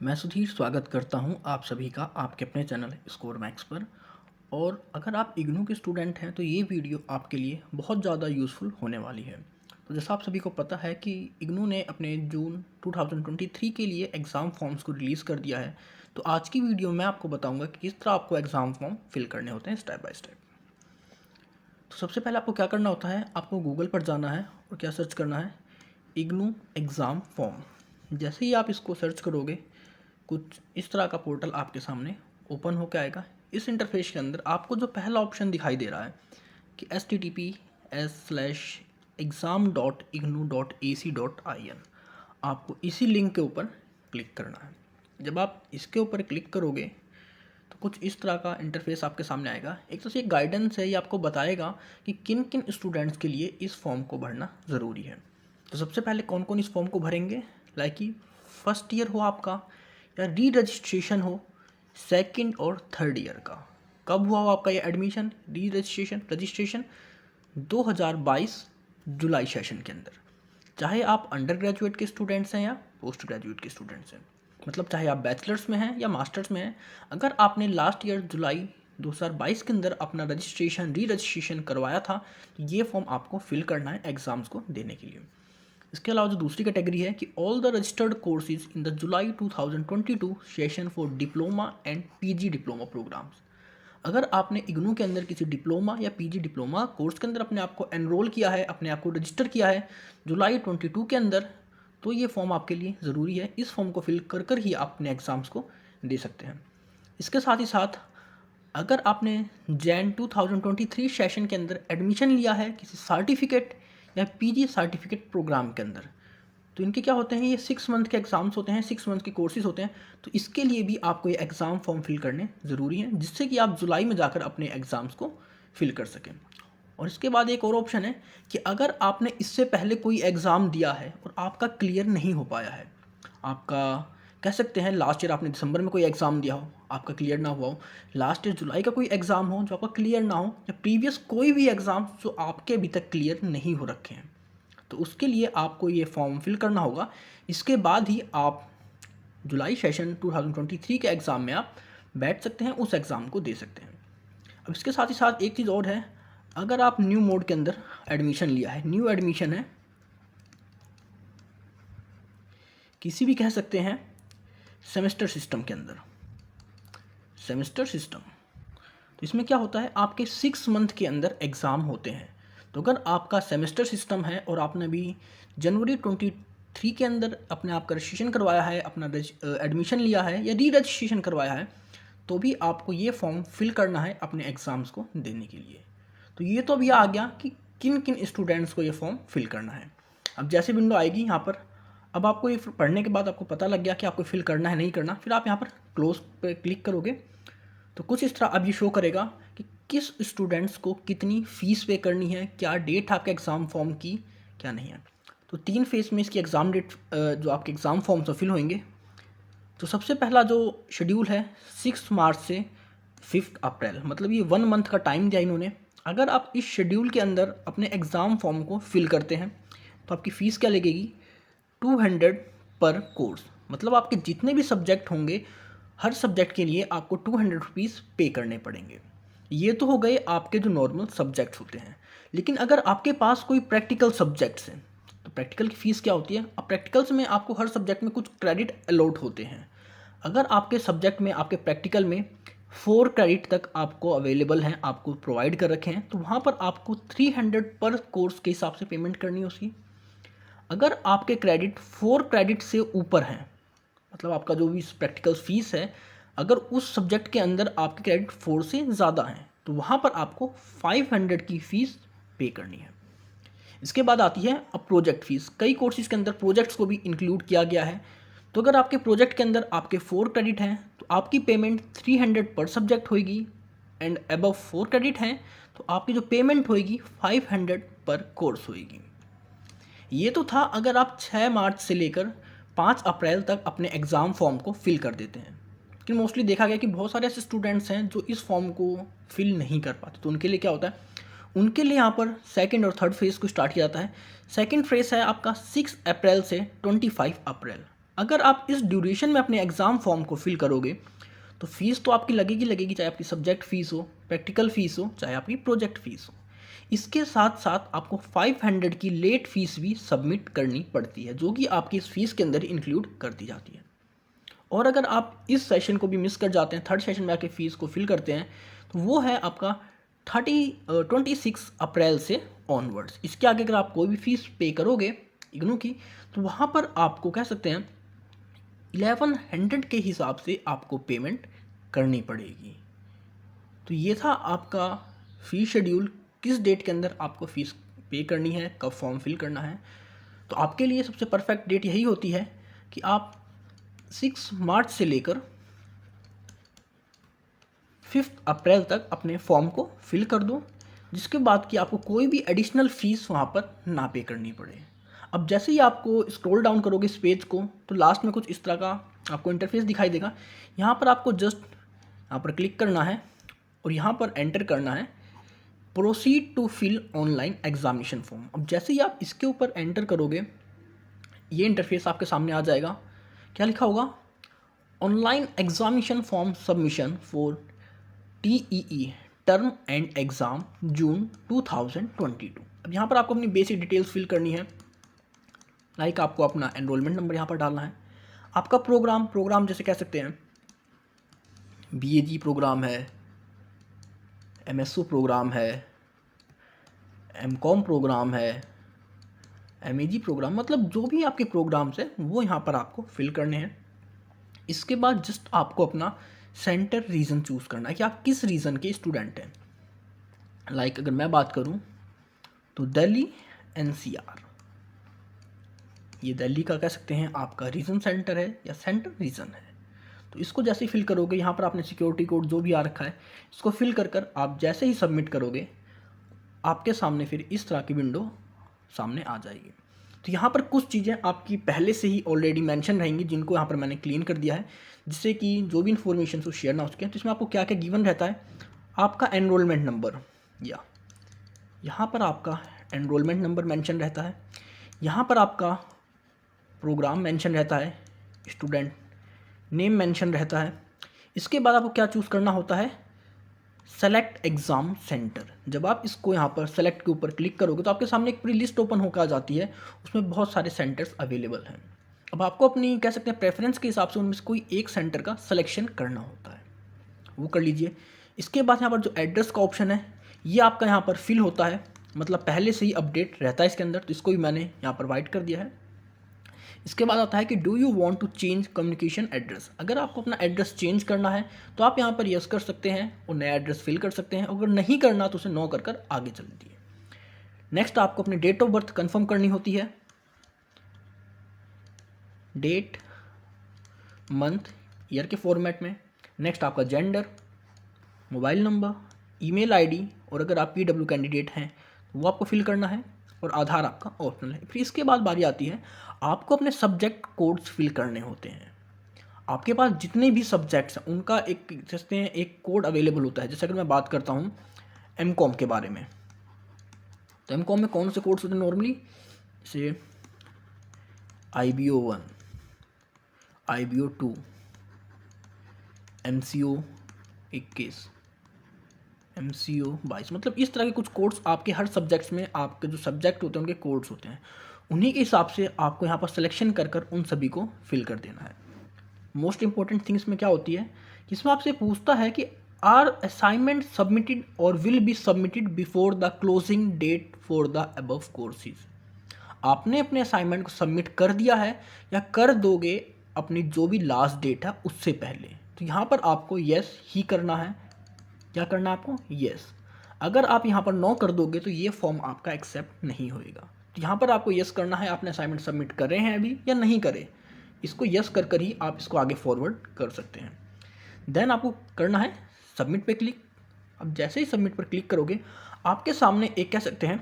मैं सुधीर स्वागत करता हूं आप सभी का आपके अपने चैनल स्कोर मैक्स पर। और अगर आप इग्नू के स्टूडेंट हैं तो ये वीडियो आपके लिए बहुत ज़्यादा यूज़फुल होने वाली है। तो जैसा आप सभी को पता है कि इग्नू ने अपने जून 2023 के लिए एग्ज़ाम फॉर्म्स को रिलीज़ कर दिया है। तो आज की वीडियो में आपको बताऊंगा कि किस तरह आपको एग्ज़ाम फॉर्म फिल करने होते हैं स्टेप बाय स्टेप। तो सबसे पहले आपको क्या करना होता है, आपको गूगल पर जाना है और क्या सर्च करना है, इग्नू एग्ज़ाम फॉर्म। जैसे ही आप इसको सर्च करोगे कुछ इस तरह का पोर्टल आपके सामने ओपन होकर आएगा। इस इंटरफेस के अंदर आपको जो पहला ऑप्शन दिखाई दे रहा है कि https:/exam.ignu.ac.in, आपको इसी लिंक के ऊपर क्लिक करना है। जब आप इसके ऊपर क्लिक करोगे तो कुछ इस तरह का इंटरफेस आपके सामने आएगा। एक तो ये गाइडेंस है, ये आपको बताएगा कि किन किन स्टूडेंट्स के लिए इस फॉर्म को भरना ज़रूरी है। तो सबसे पहले कौन कौन इस फॉर्म को भरेंगे, लाइक कि फर्स्ट ईयर हो आपका या री रजिस्ट्रेशन हो सेकंड और थर्ड ईयर का। कब हुआ हो आपका ये एडमिशन, री रजिस्ट्रेशन 2022 जुलाई सेशन के अंदर। चाहे आप अंडर ग्रेजुएट के स्टूडेंट्स हैं या पोस्ट ग्रेजुएट के स्टूडेंट्स हैं, मतलब चाहे आप बैचलर्स में हैं या मास्टर्स में हैं, अगर आपने लास्ट ईयर जुलाई 2022 के अंदर अपना री रजिस्ट्रेशन करवाया था तो ये फॉर्म आपको फिल करना है एग्ज़ाम्स को देने के लिए। इसके अलावा जो दूसरी कैटेगरी है कि all the registered courses in the July 2022 session for diploma and PG diploma programmes. अगर आपने इग्नू के अंदर किसी डिप्लोमा या पीजी डिप्लोमा कोर्स के अंदर अपने आप को एनरोल किया है, अपने आप को रजिस्टर किया है जुलाई 22 के अंदर, तो ये फॉर्म आपके लिए ज़रूरी है। इस फॉर्म को फिल कर कर ही आप अपने एग्ज़ाम्स को दे सकते हैं। इसके साथ ही साथ अगर आपने जैन 2023 सेशन के अंदर एडमिशन लिया है किसी सर्टिफिकेट या पीजी सर्टिफिकेट प्रोग्राम के अंदर, तो इनके क्या होते हैं, ये 6 मंथ के एग्ज़ाम्स होते हैं, 6 मंथ के कोर्सेज होते हैं। तो इसके लिए भी आपको ये एग्ज़ाम फॉर्म फिल करने ज़रूरी हैं, जिससे कि आप जुलाई में जाकर अपने एग्ज़ाम्स को फिल कर सकें। और इसके बाद एक और ऑप्शन है कि अगर आपने इससे पहले कोई एग्ज़ाम दिया है और आपका क्लियर नहीं हो पाया है, आपका कह सकते हैं लास्ट ईयर आपने दिसंबर में कोई एग्ज़ाम दिया हो, आपका क्लियर ना हुआ हो, लास्ट ईयर जुलाई का कोई एग्ज़ाम हो जो आपका क्लियर ना हो, या प्रीवियस कोई भी एग्ज़ाम जो आपके अभी तक क्लियर नहीं हो रखे हैं, तो उसके लिए आपको ये फॉर्म फिल करना होगा। इसके बाद ही आप जुलाई सेशन 2023 के एग्ज़ाम में आप बैठ सकते हैं, उस एग्ज़ाम को दे सकते हैं। अब इसके साथ ही साथ एक चीज़ और है, अगर आप न्यू मोड के अंदर एडमिशन लिया है, न्यू एडमिशन है, किसी भी कह सकते हैं सेमेस्टर सिस्टम के अंदर, सेमेस्टर सिस्टम, तो इसमें क्या होता है, आपके 6 मंथ के अंदर एग्ज़ाम होते हैं। तो अगर आपका सेमेस्टर सिस्टम है और आपने अभी जनवरी 23 के अंदर अपने आप का रजिस्ट्रेशन करवाया है, अपना एडमिशन लिया है या री रजिस्ट्रेशन करवाया है, तो भी आपको ये फॉर्म फिल करना है अपने एग्ज़ाम्स को देने के लिए। तो ये तो अभी आ गया कि किन किन स्टूडेंट्स को ये फॉर्म फिल करना है। अब जैसे विंडो आएगी यहाँ पर, अब आपको ये पढ़ने के बाद आपको पता लग गया कि आपको फिल करना है नहीं करना, फिर आप यहाँ पर क्लोज पे क्लिक करोगे तो कुछ इस तरह अब ये शो करेगा कि किस स्टूडेंट्स को कितनी फ़ीस पे करनी है, क्या डेट आपके एग्ज़ाम फॉर्म की क्या नहीं है। तो 3 फेज़ में इसकी एग्ज़ाम डेट जो आपके एग्ज़ाम फॉर्म से फिल होंगे। तो सबसे पहला जो शेड्यूल है 6 मार्च से 5 अप्रैल, मतलब ये 1 मंथ का टाइम दिया इन्होंने। अगर आप इस शेड्यूल के अंदर अपने एग्ज़ाम फॉर्म को फिल करते हैं तो आपकी फ़ीस क्या लगेगी, 200 पर कोर्स, मतलब आपके जितने भी सब्जेक्ट होंगे हर सब्जेक्ट के लिए आपको 200 रुपीज़ पे करने पड़ेंगे। ये तो हो गए आपके जो नॉर्मल सब्जेक्ट्स होते हैं। लेकिन अगर आपके पास कोई प्रैक्टिकल सब्जेक्ट्स हैं तो प्रैक्टिकल की फ़ीस क्या होती है, अब प्रैक्टिकल्स में आपको हर सब्जेक्ट में कुछ क्रेडिट अलॉट होते हैं। अगर आपके सब्जेक्ट में, आपके प्रैक्टिकल में 4 क्रेडिट तक आपको अवेलेबल हैं, आपको प्रोवाइड कर रखे हैं, तो वहाँ पर आपको 300 पर कोर्स के हिसाब से पेमेंट करनी है उसकी। अगर आपके क्रेडिट 4 क्रेडिट से ऊपर हैं, मतलब आपका जो भी प्रैक्टिकल फीस है, अगर उस सब्जेक्ट के अंदर आपके क्रेडिट 4 से ज़्यादा हैं तो वहाँ पर आपको 500 की फ़ीस पे करनी है। इसके बाद आती है अब प्रोजेक्ट फ़ीस। कई कोर्सेज़ के अंदर प्रोजेक्ट्स को भी इंक्लूड किया गया है। तो अगर आपके प्रोजेक्ट के अंदर आपके 4 क्रेडिट हैं तो आपकी पेमेंट 300 पर सब्जेक्ट होगी, एंड अबव 4 क्रेडिट हैं तो आपकी जो पेमेंट होगी 500 पर कोर्स होगी। ये तो था अगर आप 6 मार्च से लेकर 5 अप्रैल तक अपने एग्ज़ाम फॉर्म को फिल कर देते हैं। लेकिन मोस्टली देखा गया कि बहुत सारे ऐसे स्टूडेंट्स हैं जो इस फॉर्म को फिल नहीं कर पाते, तो उनके लिए क्या होता है, उनके लिए यहाँ पर सेकंड और थर्ड फेज़ को स्टार्ट किया जाता है। सेकंड फेज़ है आपका 6 अप्रैल से 25 अप्रैल। अगर आप इस ड्यूरेशन में अपने एग्ज़ाम फॉर्म को फिल करोगे तो फीस तो आपकी लगेगी, चाहे आपकी सब्जेक्ट फ़ीस हो, प्रैक्टिकल फ़ीस हो, चाहे आपकी प्रोजेक्ट फ़ीस हो। इसके साथ साथ आपको 500 की लेट फ़ीस भी सबमिट करनी पड़ती है, जो कि आपकी इस फीस के अंदर इंक्लूड कर दी जाती है। और अगर आप इस सेशन को भी मिस कर जाते हैं, थर्ड सेशन में आके फ़ीस को फिल करते हैं, तो वो है आपका 26 अप्रैल से ऑनवर्ड्स। इसके आगे अगर आप कोई भी फ़ीस पे करोगे इग्नू की, तो वहाँ पर आपको कह सकते हैं 1100 के हिसाब से आपको पेमेंट करनी पड़ेगी। तो ये था आपका फ़ी शेड्यूल, किस डेट के अंदर आपको फ़ीस पे करनी है, कब फॉर्म फिल करना है। तो आपके लिए सबसे परफेक्ट डेट यही होती है कि आप 6 मार्च से लेकर 5 अप्रैल तक अपने फॉर्म को फिल कर दो, जिसके बाद कि आपको कोई भी एडिशनल फ़ीस वहाँ पर ना पे करनी पड़े। अब जैसे ही आपको स्क्रॉल डाउन करोगे इस पेज को, तो लास्ट में कुछ इस तरह का आपको इंटरफेस दिखाई देगा। यहाँ पर आपको जस्ट यहाँ पर क्लिक करना है और यहाँ पर एंटर करना है proceed to fill online examination form. अब जैसे ही आप इसके ऊपर एंटर करोगे, ये इंटरफेस आपके सामने आ जाएगा। क्या लिखा होगा? Online examination form submission for TEE term end exam June 2022। अब यहाँ पर आपको अपनी बेसिक डिटेल्स फिल करनी है। लाइक आपको अपना एनरोलमेंट नंबर यहाँ पर डालना है, आपका प्रोग्राम जैसे कह सकते हैं BAG प्रोग्राम है, MSO प्रोग्राम है, MCOM प्रोग्राम है, MAG प्रोग्राम, मतलब जो भी आपके प्रोग्राम्स हैं वो यहाँ पर आपको फिल करने हैं। इसके बाद जस्ट आपको अपना सेंटर रीजन चूज़ करना है कि आप किस रीजन के स्टूडेंट हैं। लाइक अगर मैं बात करूँ तो दिल्ली NCR, ये दिल्ली का कह सकते हैं आपका रीजन सेंटर है या सेंटर रीजन है। तो इसको जैसे ही फिल करोगे, यहाँ पर आपने सिक्योरिटी कोड जो भी आ रखा है इसको फिल कर आप जैसे ही सबमिट करोगे, आपके सामने फिर इस तरह की विंडो सामने आ जाएगी। तो यहाँ पर कुछ चीज़ें आपकी पहले से ही ऑलरेडी मेंशन रहेंगी, जिनको यहाँ पर मैंने क्लीन कर दिया है, जिससे कि जो भी इन्फॉर्मेशन को शेयर ना हो सके। तो इसमें आपको क्या क्या गिवन रहता है, आपका एनरोलमेंट नंबर, या यहाँ पर आपका एनरोलमेंट नंबर मेंशन रहता है, यहाँ पर आपका प्रोग्राम मेंशन रहता है, स्टूडेंट नेम मेंशन रहता है। इसके बाद आपको क्या चूज़ करना होता है, सेलेक्ट एग्ज़ाम सेंटर। जब आप इसको यहाँ पर सेलेक्ट के ऊपर क्लिक करोगे तो आपके सामने एक पूरी लिस्ट ओपन होकर आ जाती है, उसमें बहुत सारे सेंटर्स अवेलेबल हैं। अब आपको अपनी कह सकते हैं प्रेफरेंस के हिसाब से उनमें से कोई एक सेंटर का सिलेक्शन करना होता है, वो कर लीजिए। इसके बाद यहाँ पर जो एड्रेस का ऑप्शन है ये आपका यहाँ पर फिल होता है, मतलब पहले से ही अपडेट रहता है इसके अंदर, तो इसको भी मैंने यहाँ पर वाइट कर दिया है। इसके बाद आता है कि do you want to change communication address. अगर आपको अपना एड्रेस चेंज करना है तो आप यहाँ पर यस कर सकते हैं और नया एड्रेस फिल कर सकते हैं, अगर नहीं करना तो उसे नो कर आगे चल दिए। नेक्स्ट आपको अपनी डेट ऑफ बर्थ कंफर्म करनी होती है, डेट, मंथ, ईयर के फॉर्मेट में। नेक्स्ट आपका gender, mobile number, email ID, और अगर आप PW कैंडिडेट हैं तो वो आपको फिल करना है, और आधार आपका ऑप्शनल है। फिर इसके बाद बारी आती है आपको अपने सब्जेक्ट कोड्स फिल करने होते हैं। आपके पास जितने भी सब्जेक्ट्स हैं उनका एक जैसे एक कोड अवेलेबल होता है। जैसे अगर मैं बात करता हूँ MCOM के बारे में, तो MCOM में कौन से कोड्स होते हैं नॉर्मली, जैसे IBO 1, IBO 2, MCO 21, MCO 22, मतलब इस तरह के कुछ कोड्स आपके हर सब्जेक्ट्स में, आपके जो सब्जेक्ट होते हैं उनके कोड्स होते हैं, उन्हीं के हिसाब से आपको यहाँ पर सिलेक्शन कर उन सभी को फिल कर देना है। मोस्ट इंपॉर्टेंट थिंग्स में क्या होती है, इसमें आपसे पूछता है कि आर असाइनमेंट सबमिटेड और will be submitted before the closing date for the above courses. आपने अपने असाइनमेंट को सबमिट कर दिया है या कर दोगे अपनी जो भी लास्ट डेट है उससे पहले। तो यहाँ पर आपको यस ही करना है। क्या करना है आपको, यस। अगर आप यहाँ पर नो कर दोगे तो ये फॉर्म आपका एक्सेप्ट नहीं होएगा। तो यहाँ पर आपको यस करना है, आपने असाइनमेंट सबमिट कर रहे हैं अभी या नहीं करे, इसको यस कर ही आप इसको आगे फॉरवर्ड कर सकते हैं। देन आपको करना है सबमिट पे क्लिक। अब जैसे ही सबमिट पर क्लिक करोगे आपके सामने एक कह सकते हैं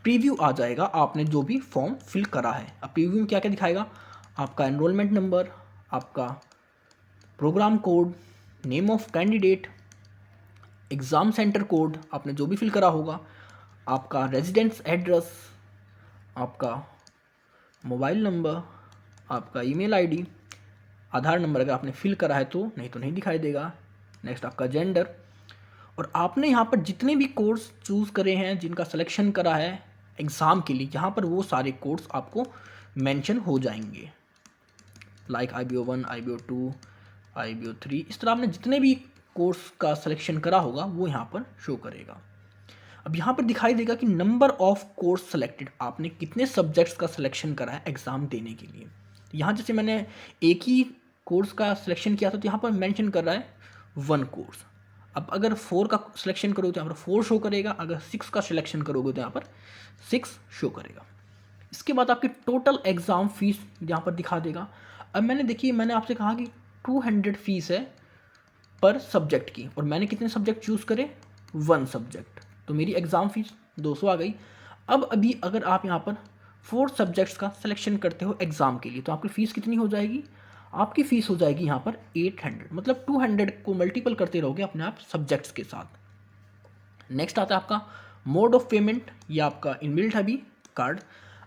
प्रीव्यू आ जाएगा, आपने जो भी फॉर्म फिल करा है। अब प्रीव्यू में क्या क्या दिखाएगा, आपका एनरोलमेंट नंबर, आपका programme code, name of candidate, exam centre code, आपने जो भी फिल करा होगा, आपका रेजिडेंस एड्रेस, आपका मोबाइल नंबर, आपका ईमेल आईडी, आधार नंबर अगर आपने फिल करा है तो नहीं दिखाई देगा। नेक्स्ट आपका जेंडर, और आपने यहाँ पर जितने भी कोर्स चूज़ करे हैं, जिनका सिलेक्शन करा है एग्ज़ाम के लिए, यहाँ पर वो सारे कोर्स आपको मेंशन हो जाएंगे, लाइक IBO 1, IBO 2, IBO 3, इस तरह आपने जितने भी कोर्स का सिलेक्शन करा होगा वो यहाँ पर शो करेगा। अब यहाँ पर दिखाई देगा कि नंबर ऑफ कोर्स सेलेक्टेड, आपने कितने सब्जेक्ट्स का सिलेक्शन करा है एग्ज़ाम देने के लिए। यहाँ जैसे मैंने एक ही कोर्स का सिलेक्शन किया था तो यहाँ पर मेंशन कर रहा है 1 कोर्स। अब अगर 4 का सिलेक्शन करोगे तो यहाँ पर 4 शो करेगा, अगर 6 का सिलेक्शन करोगे तो यहाँ पर 6 शो करेगा। इसके बाद आपकी टोटल एग्ज़ाम फीस यहाँ पर दिखा देगा। अब मैंने आपसे कहा कि 200 फीस है पर सब्जेक्ट की, और मैंने कितने सब्जेक्ट चूज़ करे, 1 सब्जेक्ट, तो मेरी एग्ज़ाम फीस 200 आ गई। अब अभी अगर आप यहाँ पर 4 सब्जेक्ट्स का सिलेक्शन करते हो एग्ज़ाम के लिए तो आपकी फ़ीस कितनी हो जाएगी, आपकी फ़ीस हो जाएगी यहाँ पर 800, मतलब 200 को मल्टीपल करते रहोगे अपने आप सब्जेक्ट्स के साथ। नेक्स्ट आता है आपका मोड ऑफ पेमेंट, या आपका इनबिल्ट है अभी कार्ड।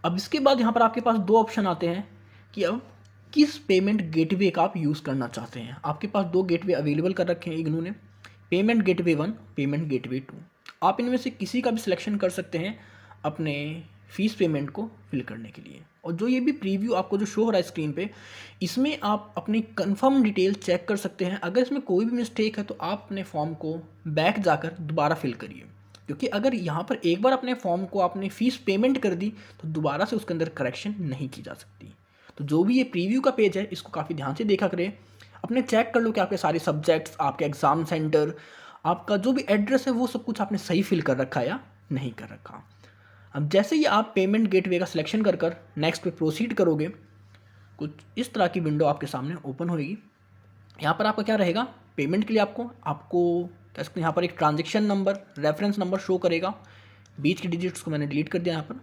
अब इसके बाद यहाँ पर आपके पास 2 ऑप्शन आते हैं कि अब किस पेमेंट गेटवे का आप यूज़ करना चाहते हैं। आपके पास 2 गेटवे अवेलेबल कर रखे हैं इग्नू ने, पेमेंट गेटवे 1, पेमेंट गेटवे 2। आप इनमें से किसी का भी सिलेक्शन कर सकते हैं अपने फ़ीस पेमेंट को फिल करने के लिए। और जो ये भी प्रीव्यू आपको जो शो हो रहा है स्क्रीन पे, इसमें आप अपनी कंफर्म डिटेल चेक कर सकते हैं। अगर इसमें कोई भी मिस्टेक है तो आप अपने फॉर्म को बैक जाकर दोबारा फिल करिए, क्योंकि अगर यहाँ पर एक बार अपने फॉर्म को आपने फ़ीस पेमेंट कर दी तो दोबारा से उसके अंदर करेक्शन नहीं की जा सकती। तो जो भी ये प्रीव्यू का पेज है इसको काफ़ी ध्यान से देखा करें, अपने चेक कर लो कि आपके सारे सब्जेक्ट्स, आपके एग्ज़ाम सेंटर, आपका जो भी एड्रेस है वो सब कुछ आपने सही फिल कर रखा या नहीं कर रखा। अब जैसे ही आप पेमेंट गेटवे का सिलेक्शन कर नेक्स्ट पे प्रोसीड करोगे, कुछ इस तरह की विंडो आपके सामने ओपन होगी। यहाँ पर आपका क्या रहेगा, पेमेंट के लिए आपको कह सकते हैं यहाँ पर एक transaction number, reference number show करेगा। बीच के डिजिट्स को मैंने डिलीट कर दिया यहाँ पर।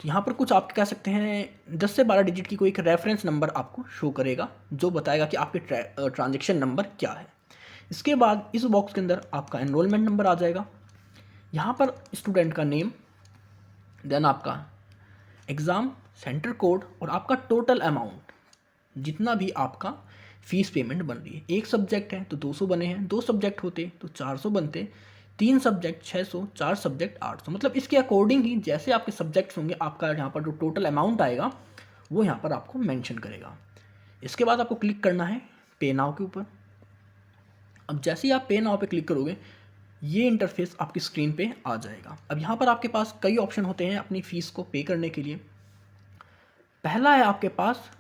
तो यहाँ पर कुछ आप कह सकते हैं 10 से 12 डिजिट की कोई एक रेफरेंस नंबर आपको शो करेगा जो बताएगा कि आपके ट्रांजेक्शन नंबर क्या है। इसके बाद इस बॉक्स के अंदर आपका एनरोलमेंट नंबर आ जाएगा, यहाँ पर स्टूडेंट का नेम, देन आपका एग्ज़ाम सेंटर कोड और आपका टोटल अमाउंट, जितना भी आपका फ़ीस पेमेंट बन रही है। एक सब्जेक्ट है तो 200 बने हैं, 2 सब्जेक्ट होते तो 400 बनते, 3 सब्जेक्ट 600, 4 सब्जेक्ट 800, मतलब इसके अकॉर्डिंग ही जैसे आपके सब्जेक्ट्स होंगे आपका यहाँ पर जो टोटल अमाउंट आएगा वो यहाँ पर आपको मेंशन करेगा। इसके बाद आपको क्लिक करना है पे नाउ के ऊपर। अब जैसे ही आप पे नाउ पे क्लिक करोगे ये इंटरफेस आपकी स्क्रीन पे आ जाएगा। अब यहाँ पर आपके पास कई ऑप्शन होते हैं अपनी फ़ीस को पे करने के लिए। पहला है आपके पास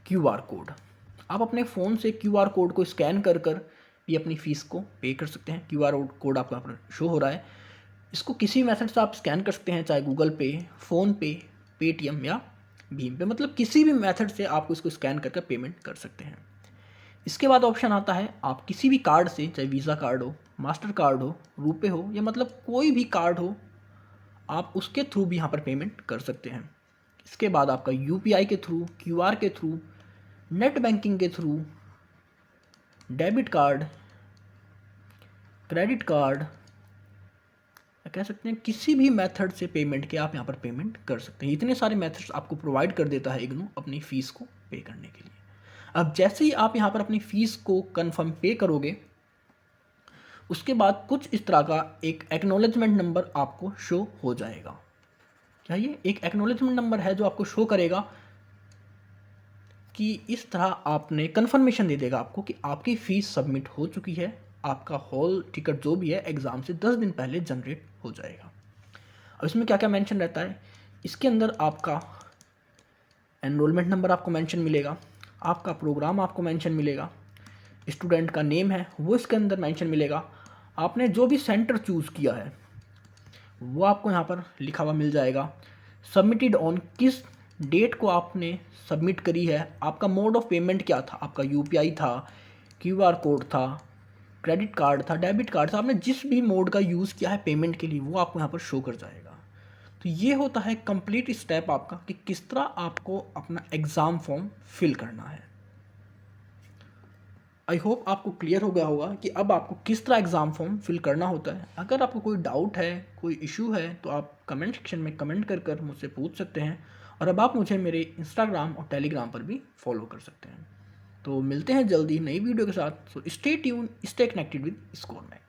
QR कोड, आप अपने फ़ोन से QR कोड को स्कैन कर भी अपनी फ़ीस को पे कर सकते हैं। QR कोड आपको यहाँ पर शो हो रहा है, इसको किसी मेथड से आप स्कैन कर सकते हैं, चाहे गूगल पे, फ़ोनपे, पेटीएम या भीम पे, मतलब किसी भी मेथड से आप इसको स्कैन करके पेमेंट कर सकते हैं। इसके बाद ऑप्शन आता है आप किसी भी कार्ड से, चाहे वीज़ा कार्ड हो, मास्टर कार्ड हो, रुपे हो, या मतलब कोई भी कार्ड हो, आप उसके थ्रू भी यहाँ पर पेमेंट कर सकते हैं। इसके बाद आपका UPI के थ्रू, QR के थ्रू, नेट बैंकिंग के through, debit card, credit card, कह सकते हैं किसी भी मेथड से पेमेंट के आप यहाँ पर पेमेंट कर सकते हैं। इतने सारे मेथड्स आपको प्रोवाइड कर देता है इग्नू अपनी फ़ीस को पे करने के लिए। अब जैसे ही आप यहाँ पर अपनी फ़ीस को कंफर्म पे करोगे उसके बाद कुछ इस तरह का एक एक्नॉलेजमेंट नंबर आपको शो हो जाएगा। क्या ये एक एक्नॉलेजमेंट नंबर है जो आपको शो करेगा कि इस तरह आपने कंफर्मेशन दे देगा आपको कि आपकी फ़ीस सबमिट हो चुकी है, आपका हॉल टिकट जो भी है एग्ज़ाम से 10 दिन पहले जनरेट हो जाएगा। अब इसमें क्या क्या मेंशन रहता है, इसके अंदर आपका एनरोलमेंट नंबर आपको मेंशन मिलेगा, आपका प्रोग्राम आपको मेंशन मिलेगा, स्टूडेंट का नेम है वो इसके अंदर मेंशन मिलेगा, आपने जो भी सेंटर चूज़ किया है वो आपको यहाँ पर लिखा हुआ मिल जाएगा, सबमिटेड ऑन, किस डेट को आपने सबमिट करी है, आपका मोड ऑफ पेमेंट क्या था, आपका UPI था, QR कोड था, क्रेडिट कार्ड था, डेबिट कार्ड था, आपने जिस भी मोड का यूज़ किया है पेमेंट के लिए वो आपको यहाँ पर शो कर जाएगा। तो ये होता है कंप्लीट स्टेप आपका कि किस तरह आपको अपना एग्ज़ाम फॉर्म फिल करना है। आई होप आपको क्लियर हो गया होगा कि अब आपको किस तरह एग्ज़ाम फॉर्म फिल करना होता है। अगर आपको कोई डाउट है, कोई इशू है तो आप कमेंट सेक्शन में कमेंट कर मुझसे पूछ सकते हैं, और अब आप मुझे मेरे इंस्टाग्राम और टेलीग्राम पर भी फॉलो कर सकते हैं। तो मिलते हैं जल्दी नई वीडियो के साथ। So stay tune, stay connected with score Mac.